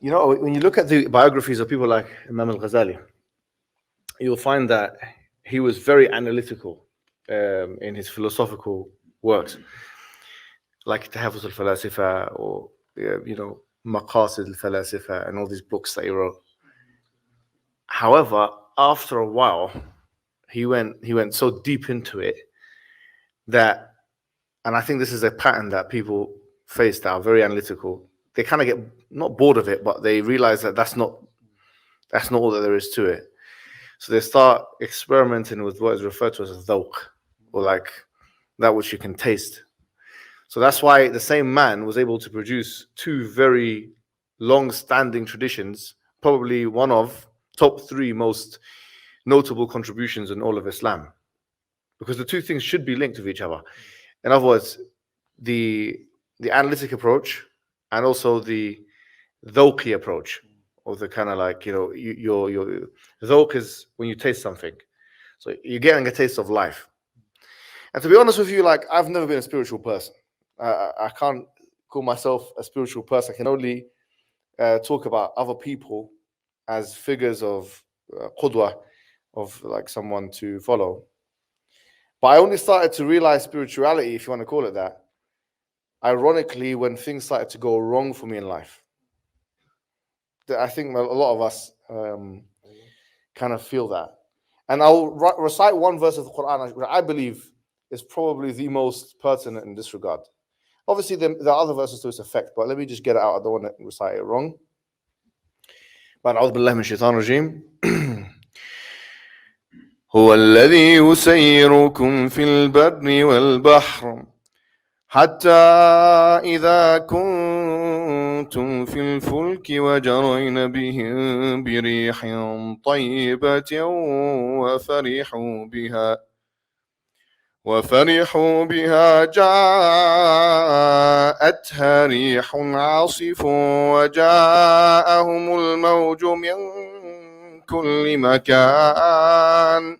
You know, when you look at the biographies of people like Imam al-Ghazali, you'll find that he was very analytical in his philosophical works, like Tahafuz al-Falasifa or, Maqasid al-Falasifa and all these books that he wrote. However, after a while, he went so deep into it that, and I think this is a pattern that people face that are very analytical. They kind of get not bored of it, but they realize that that's not all that there is to it. So they start experimenting with what is referred to as a dhawq, or like that which you can taste. So that's why the same man was able to produce two very long-standing traditions, probably one of top three most notable contributions in all of Islam, because the two things should be linked with each other. In other words, the the analytic approach and also the dhawqi approach, or the kind of like, your dhawq is when you taste something. So you're getting a taste of life. And to be honest with you, like, I've never been a spiritual person. I can't call myself a spiritual person. I can only talk about other people as figures of qudwa, of like someone to follow. But I only started to realize spirituality, if you want to call it that, ironically, when things started to go wrong for me in life. I think a lot of us kind of feel that. And I'll recite one verse of the Quran which I believe is probably the most pertinent in this regard. Obviously, there are other verses to its effect, but let me just get it out. I don't want to recite it wrong. But أعوذ بالله من الشيطان الرجيم. هو الذي يسيركم في البر والبحر حتى إذا كنتم في الفلك وجرين بهم بريح طيبة وفرحوا بها جاءتها ريح عاصف وجاءهم الموج من كل مكان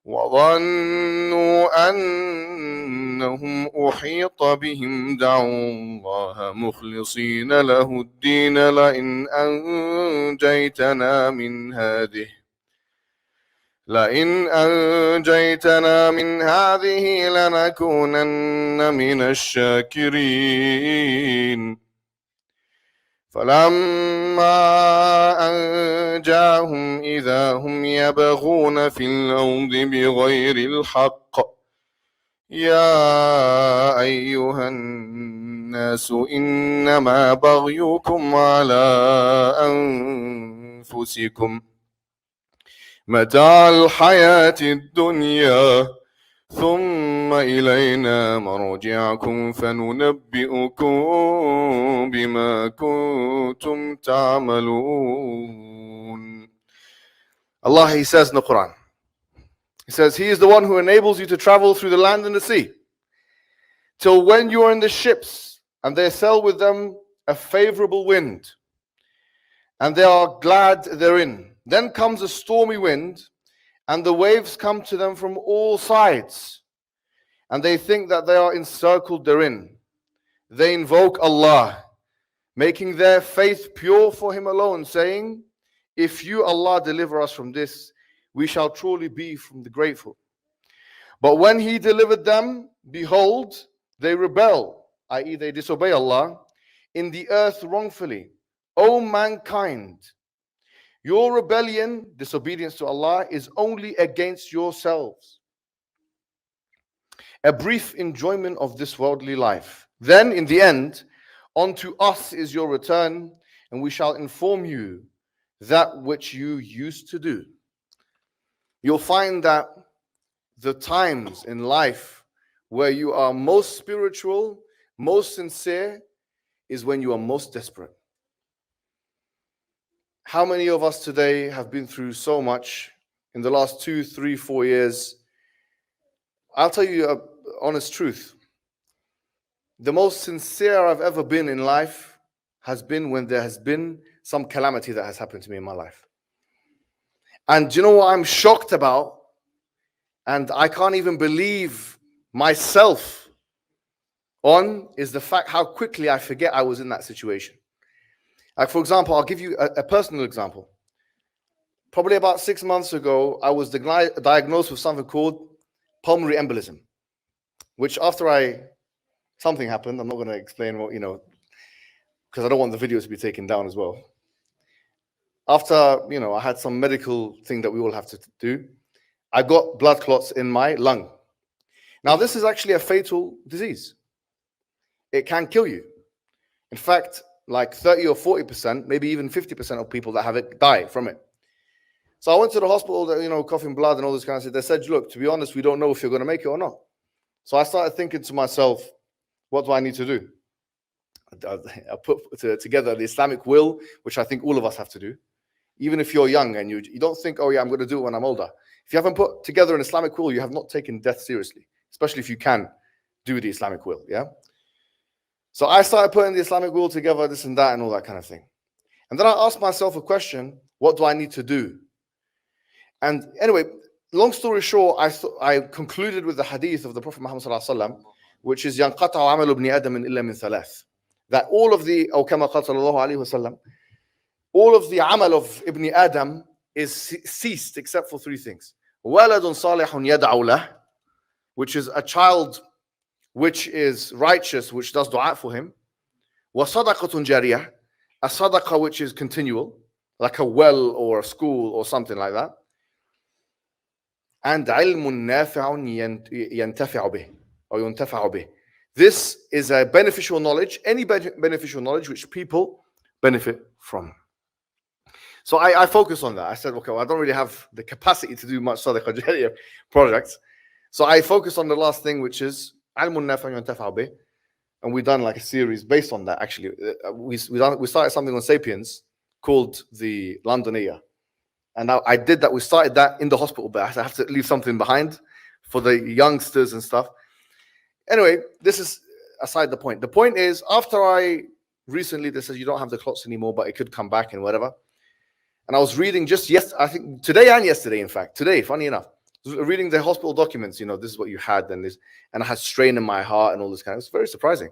وظنوا أنهم أحيط بهم دعوا الله مخلصين له الدين لئن أنجيتنا من هذه لنكونن من الشاكرين فلما أنجاهم إذا هم يبغون في الأرض بغير الحق يا أيها الناس إنما بغيكم على أنفسكم متاع الحياة الدنيا ثم إلينا مرجعكم فننبئكم بما كنتم تعملون. Allah, He says in the Quran, He says, He is the one who enables you to travel through the land and the sea, till when you are in the ships and they sail with them a favorable wind, and they are glad therein. Then comes a stormy wind, and the waves come to them from all sides, and they think that they are encircled therein. They invoke Allah, making their faith pure for Him alone, saying, if you, Allah, deliver us from this, we shall truly be from the grateful. But when He delivered them, behold, they rebel, i.e. they disobey Allah, in the earth wrongfully. O mankind, your rebellion, disobedience to Allah, is only against yourselves. A brief enjoyment of this worldly life. Then, in the end, unto us is your return, and we shall inform you that which you used to do. You'll find that the times in life where you are most spiritual, most sincere, is when you are most desperate. How many of us today have been through so much in the last 2, 3, 4 years? I'll tell you an honest truth. The most sincere I've ever been in life has been when there has been some calamity that has happened to me in my life. And do you know what I'm shocked about? and I can't even believe myself on is the fact how quickly I forget I was in that situation. Like, for example, I'll give you a personal example. Probably about 6 months ago, I was diagnosed with something called pulmonary embolism, which something happened. I'm not going to explain what, because I don't want the video to be taken down as well. After, I had some medical thing that we all have to do. I got blood clots in my lung. Now, this is actually a fatal disease. It can kill you. In fact, like 30 or 40%, maybe even 50% of people that have it die from it. So I went to the hospital, coughing blood and all this kind of stuff. They said, look, to be honest, we don't know if you're going to make it or not. So I started thinking to myself, what do I need to do? I put together the Islamic will, which I think all of us have to do. Even if you're young and you don't think, oh yeah, I'm going to do it when I'm older. If you haven't put together an Islamic will, you have not taken death seriously, especially if you can do the Islamic will, yeah? So I started putting the Islamic will together, this and that and all that kind of thing. And then I asked myself a question, what do I need to do? And anyway, long story short, I concluded with the hadith of the Prophet Muhammad ﷺ, which is يَنْقَطَعُ عَمَلُ ابْنِ آدَمٍ إِلَّا مِنْ ثَلَاثٍ. That all of the, أو كما قال صلى الله عليه وسلم, all of the amal of Ibn Adam is ceased except for three things. وَلَدٌ صَالِحٌ يَدْعُ لَهُ, which is a child which is righteous, which does dua for him. وَصَدَقَةٌ جَارِيَةٌ, a sadaqah which is continual, like a well or a school or something like that. And عِلْمٌ نَافِعٌ يَنْتَفِعُ بِهِ, or يُنْتَفَعُ بِهِ. This is a beneficial knowledge, any beneficial knowledge which people benefit from. So I focus on that. I said, okay, well, I don't really have the capacity to do much Sadaqah Jariyah projects. So I focus on the last thing, which is Ilmun Nafi' Yuntafa'u Bih. And we've done like a series based on that, actually. We started something on Sapiens called the Londoniyah. And I did that. We started that in the hospital, but I have to leave something behind for the youngsters and stuff. Anyway, this is aside the point. The point is, after I recently, they said you don't have the clots anymore, but it could come back and whatever. And I was reading I think today and yesterday, in fact, today, funny enough, reading the hospital documents, this is what you had, and I had strain in my heart and all this kind of, it's very surprising.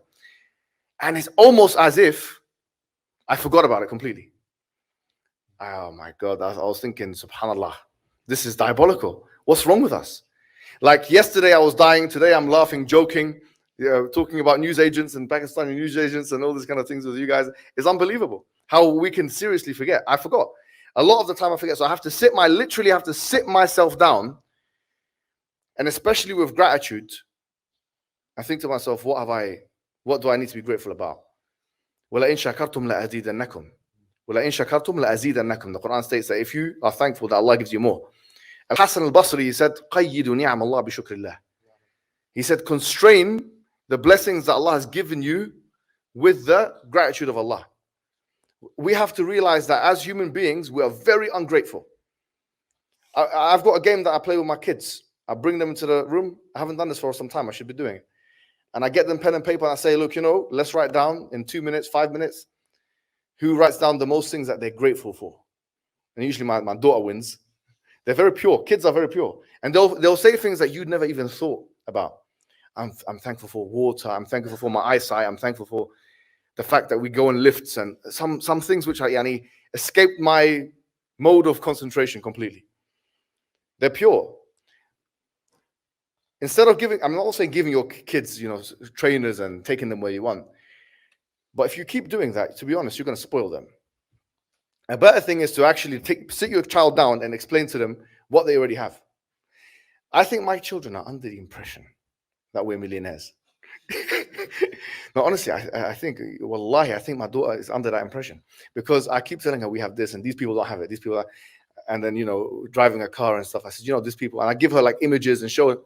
And it's almost as if I forgot about it completely. Oh my God, I was thinking, subhanallah, this is diabolical. What's wrong with us? Like yesterday I was dying, today I'm laughing, joking, talking about news agents and Pakistani news agents and all these kind of things with you guys. It's unbelievable how we can seriously forget. I forgot. A lot of the time I forget. So I have to literally have to sit myself down, and especially with gratitude, I think to myself, what do I need to be grateful about? وَلَئِن شَكَرْتُمْ لَأَزِيدَنَّكُمْ وَلَئِن شَكَرْتُمْ لَأَزِيدَنَّكُمْ. The Quran states that if you are thankful, that Allah gives you more. Al-Hasan al-Basri, he said, قَيِّدُ نِعْمَ اللَّهِ بِشُكْرِ اللَّهِ. He said, constrain the blessings that Allah has given you with the gratitude of Allah. We have to realize that as human beings, we are very ungrateful. I've got a game that I play with my kids. I bring them into the room. I haven't done this for some time. I should be doing it. And I get them pen and paper and I say, look, let's write down in 2 minutes, 5 minutes, who writes down the most things that they're grateful for. And usually my daughter wins. They're very pure. Kids are very pure. And they'll say things that you'd never even thought about. I'm thankful for water. I'm thankful for my eyesight. I'm thankful for the fact that we go in lifts and some things which escaped my mode of concentration completely. They're pure. Instead of I'm not saying giving your kids, trainers and taking them where you want. But if you keep doing that, to be honest, you're going to spoil them. A better thing is to actually sit your child down and explain to them what they already have. I think my children are under the impression that we're millionaires. No, honestly, I think, wallahi, I think my daughter is under that impression because I keep telling her we have this and these people don't have it. These people are, and then, driving a car and stuff. I said, these people, and I give her like images and show her.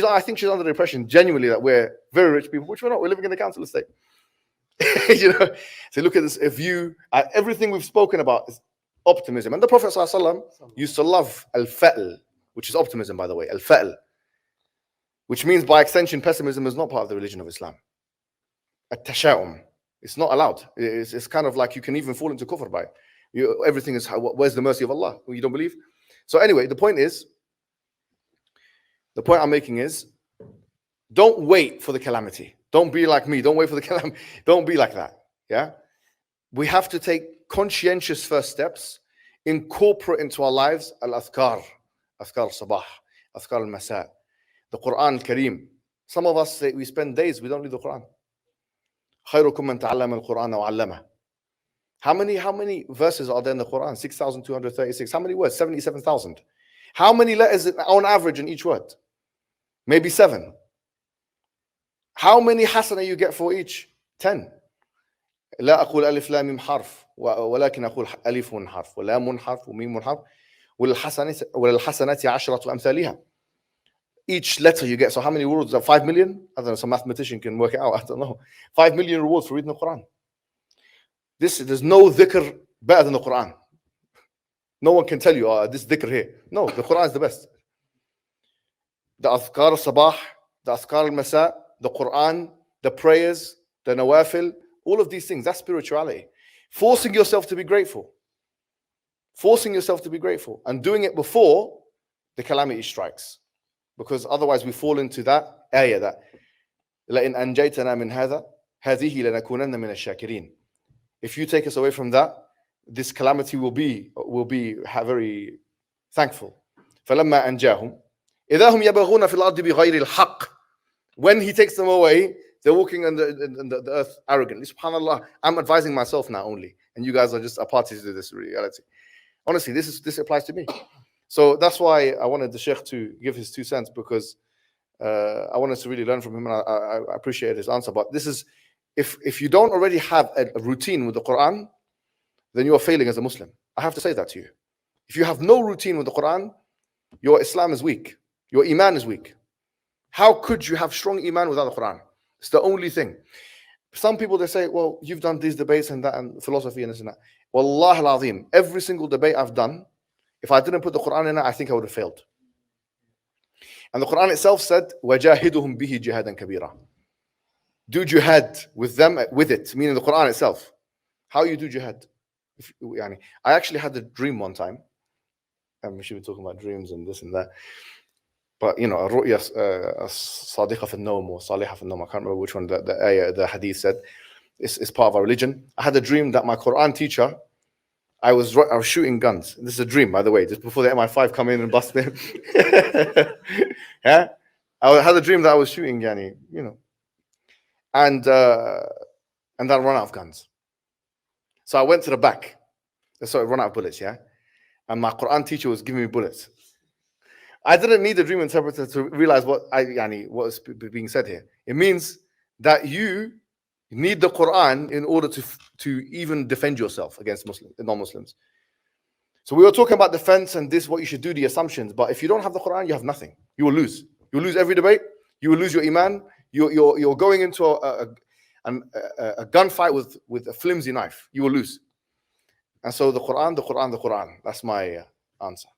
I think she's under the impression genuinely that we're very rich people, which we're not. We're living in the council estate. So look at this view. Everything we've spoken about is optimism. And the Prophet ﷺ used to love al-fa'l, which is optimism, by the way, al-fa'l, which means by extension, pessimism is not part of the religion of Islam. At-tasha'um, it's not allowed. It's kind of like you can even fall into kufr by it. Everything is, where's the mercy of Allah? You don't believe? So anyway, the point is, The point I'm making is, don't wait for the calamity. Don't be like me. Don't wait for the calamity. Don't be like that. Yeah? We have to take conscientious first steps, incorporate into our lives al-azkar, azkar al-sabah, azkar al-masa, the Quran al-Kareem. Some of us, we spend days, we don't read the Quran. خيركم من تعلم القرآن وعلمه. How many verses are there in the Quran? 6,236. How many words? 77,000. How many letters on average in each word? Maybe 7. How many hasana you get for each? 10. لا أقول ألف لام ميم حرف ولكن أقول ألف حرف ولام حرف وميم حرف وللحسنات عشرة أمثالها. Each letter you get. So how many rewards? 5 million? I don't know. Some mathematician can work it out. I don't know. 5 million rewards for reading the Quran. There's no dhikr better than the Quran. No one can tell you, this dhikr here. No, the Quran is the best. The azkar al-sabah, the azkar al-masa, the Quran, the prayers, the nawafil, all of these things, that's spirituality. Forcing yourself to be grateful. Forcing yourself to be grateful. And doing it before the calamity strikes. Because otherwise we fall into that ayah that لَإِنْ أَنْجَيْتَنَا مِنْ هَذَا هَذِهِ لَنَكُونَنَّ مِنَ الشَّاكِرِينَ. If you take us away from that, this calamity will be very thankful. فَلَمَّا أَنْجَاهُمْ إِذَا هُمْ يَبَغُونَ فِي الْأَرْضِ بِغَيْرِ الْحَقِّ. When he takes them away, they're walking on the earth arrogantly. SubhanAllah, I'm advising myself now only. And you guys are just a party to this reality. Honestly, this applies to me. So that's why I wanted the Sheikh to give his 2 cents, because I wanted to really learn from him, and I appreciate his answer. But this is, if you don't already have a routine with the Quran, then you are failing as a Muslim. I have to say that to you. If you have no routine with the Quran, your Islam is weak. Your Iman is weak. How could you have strong Iman without the Quran? It's the only thing. Some people, they say, well, you've done these debates and that and philosophy and this and that. Wallah al-azim, every single debate I've done, if I didn't put the Quran in it, I think I would have failed. And the Quran itself said, وَجَاهِدُهُمْ بِهِ جِهَادًا كَبِيرًا. Do jihad with them, with it, meaning the Quran itself. How you do jihad? I actually had a dream one time. And we should be talking about dreams and this and that. But الرؤيا صادقة في النوم وصالحة في النوم. I can't remember which one the hadith said. It's part of our religion. I had a dream that my Quran teacher, I was shooting guns. This is a dream, by the way, just before the MI5 come in and bust me. Yeah, I had a dream that I was shooting, and then I run out of guns. So I went to the back. Sorry, run out of bullets, yeah. And my Quran teacher was giving me bullets. I didn't need a dream interpreter to realize what was being said here. It means that you need the Quran in order to even defend yourself against non-Muslims. So we were talking about defense and this, what you should do, the assumptions. But if you don't have the Quran, you have nothing. You will lose. You will lose every debate. You will lose your Iman. You're going into a gunfight with a flimsy knife. You will lose. And so the Quran. That's my answer.